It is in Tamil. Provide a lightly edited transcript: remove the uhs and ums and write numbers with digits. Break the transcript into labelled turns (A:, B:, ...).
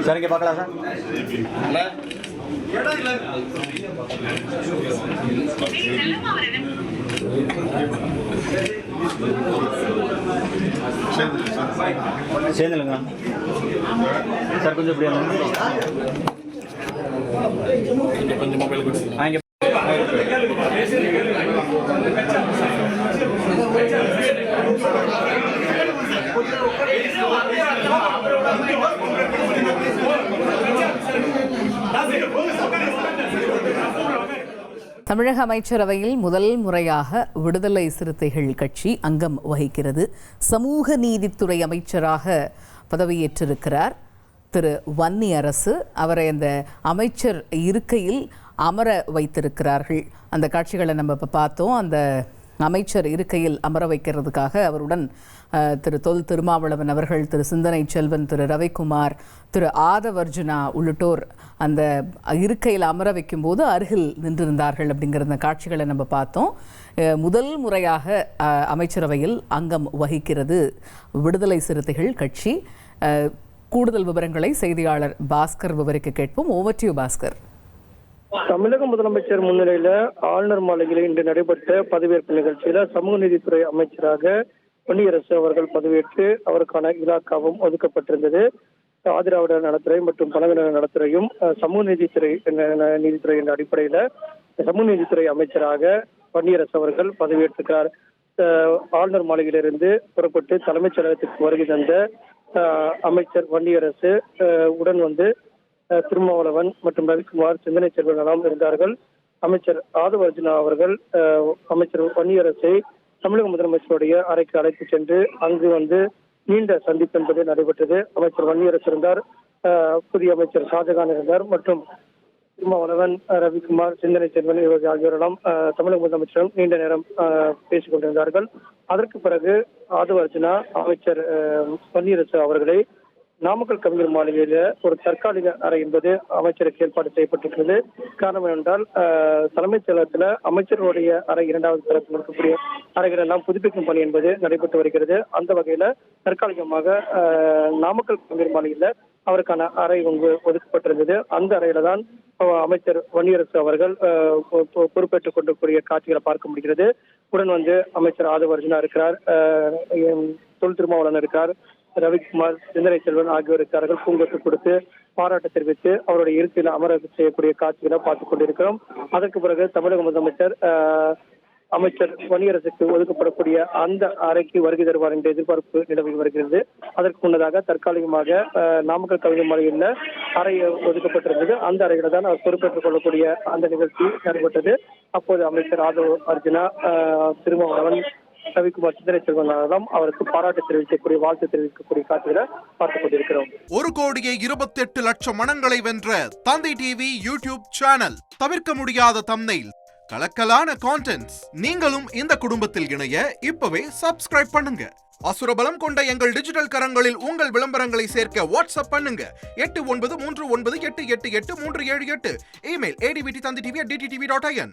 A: சார் இங்கே பார்க்கலாம் சார். சேர்ந்துலுங்க சார், கொஞ்சம் இப்படி கொஞ்சம் மொபைல் இங்கே
B: தமிழக அமைச்சரவையில் முதல் முறையாக விடுதலை சிறுத்தைகள் கட்சி அங்கம் வகிக்கிறது. சமூக நீதித்துறை அமைச்சராக பதவியேற்றிருக்கிறார் திரு வன்னியரசு. அவரை அந்த அமைச்சர் இருக்கையில் அமர வைத்திருக்கிறார்கள். அந்த காட்சிகளை நம்ம இப்போ பார்த்தோம். அந்த அமைச்சர் இருக்கையில் அமர வைக்கிறதுக்காக அவருடன் திரு தொல் திருமாவளவன் அவர்கள், திரு சிந்தனை செல்வன், திரு ரவிக்குமார், திரு ஆதவர்ஜுனா உள்ளிட்டோர் அந்த இருக்கையில் அமர வைக்கும்போது அருகில் நின்றிருந்தார்கள் அப்படிங்கிற அந்த காட்சிகளை நம்ம பார்த்தோம். முதல் முறையாக அமைச்சரவையில் அங்கம் வகிக்கிறது விடுதலை சிறுத்தைகள் கட்சி. கூடுதல் விவரங்களை செய்தியாளர் பாஸ்கர் விவரிக்க கேட்போம். Over to you Bhaskar.
C: தமிழக முதலமைச்சர் முன்னிலையில ஆளுநர் மாளிகையில் இன்று நடைபெற்ற பதவியேற்பு நிகழ்ச்சியில சமூக நீதித்துறை அமைச்சராக வன்னியரசு அவர்கள் பதவியேற்று அவருக்கான இலாக்காவும் ஒதுக்கப்பட்டிருந்தது. ஆதிராவிடர் நலத்துறை மற்றும் பழங்குடியினர் நலத்துறையும் சமூக நீதித்துறை என்ற அடிப்படையில சமூக நீதித்துறை அமைச்சராக வன்னியரசு அவர்கள் பதவியேற்றிருக்கிறார். ஆளுநர் மாளிகையிலிருந்து புறப்பட்டு தலைமைச் செயலகத்திற்கு வருகை தந்த அமைச்சர் வன்னியரசு உடன் வந்து திருமாவளவன் மற்றும் ரவிக்குமார், சிந்தனை செல்வன் எல்லாம் இருந்தார்கள். அமைச்சர் ஆதவர்ஜுனா அவர்கள் அமைச்சர் வன்னியரசை தமிழக முதலமைச்சருடைய அறைக்கு அழைத்து சென்று அங்கு வந்து நீண்ட சந்திப்பு என்பது நடைபெற்றது. அமைச்சர் வன்னியரசு இருந்தார், புதிய அமைச்சர் ஷாஜகான் இருந்தார் மற்றும் திருமாவளவன், ரவிக்குமார், சிந்தனை செல்வன் ஆகியோரெல்லாம் தமிழக முதலமைச்சரும் நீண்ட நேரம் பேசிக் கொண்டிருந்தார்கள். அதற்கு பிறகு ஆதவர்ஜுனா அமைச்சர் வன்னியரசு அவர்களை நாமக்கல் கவிஞர் மாளிகையில ஒரு தற்காலிக அறை என்பது அமைச்சருக்கு ஏற்பாடு செய்யப்பட்டிருக்கிறது. காரணம் என்னென்றால் தலைமைச் செயலகத்துல அமைச்சர்களுடைய அறை இரண்டாவது தரத்தில் இருக்கக்கூடிய அறைகள் எல்லாம் புதுப்பிக்கும் பணி என்பது நடைபெற்று வருகிறது. அந்த வகையில தற்காலிகமாக நாமக்கல் கவிஞர் மாளிகையில அவருக்கான அறை ஒதுக்கப்பட்டிருந்தது. அந்த அறையில தான் அமைச்சர் வன்னியரசு அவர்கள் பொறுப்பேற்றுக் கொண்டிருக்கூடிய காட்சிகளை பார்க்க முடிகிறது. உடன் வந்து அமைச்சர் ஆதவர்ஜுனா இருக்கிறார், தொல் திருமாவளவன் இருக்கிறார், ரவிக்குமார், சிந்தனை செல்வன் ஆகியோர் இருக்கிறார்கள். பூங்கொத்து கொடுத்து பாராட்டு தெரிவித்து அவருடைய இருக்கையில் அமர செய்யக்கூடிய காட்சிகளை பார்த்துக் கொண்டிருக்கிறோம். அதற்கு பிறகு தமிழக முதலமைச்சர் அமைச்சர் வன்னியரசுக்கு ஒதுக்கப்படக்கூடிய அந்த அறைக்கு வருகை தருவார் என்ற எதிர்பார்ப்பு நிலவி வருகிறது. அதற்கு முன்னதாக தற்காலிகமாக நாமக்கல் கவிஞர் மாளிகையில் அறை ஒதுக்கப்பட்டிருந்தது. அந்த அறையில தான் அவர் பொறுப்பேற்றுக் கொள்ளக்கூடிய அந்த நிகழ்ச்சி நடைபெற்றது. அப்போது அமைச்சர் ஆதவர்ஜுனா, திருமாவளவன், ரவிக்குமார், சிந்தனை செல்வன் அவருக்கு பாராட்டு தெரிவிக்கக்கூடிய, வாழ்த்து தெரிவிக்கக்கூடிய காட்சிகளை பார்த்துக் கொண்டிருக்கிறோம்.
D: 1,28,00,000 மனங்களை வென்ற தந்தி டிவி யூடியூப் சேனல். தவிர்க்க முடியாத தம்ப்நெயில், கலக்கலான கான்டென்ட்ஸ். நீங்களும் இந்த குடும்பத்தில் இணைய இப்பவே சப்ஸ்கிரைப் பண்ணுங்க. அசுரபலம் கொண்ட எங்கள் டிஜிட்டல் கரங்களில் உங்கள் விளம்பரங்களை சேர்க்க வாட்ஸ்அப் பண்ணுங்க. 8939888838. Email advtthanditv@dttv.in.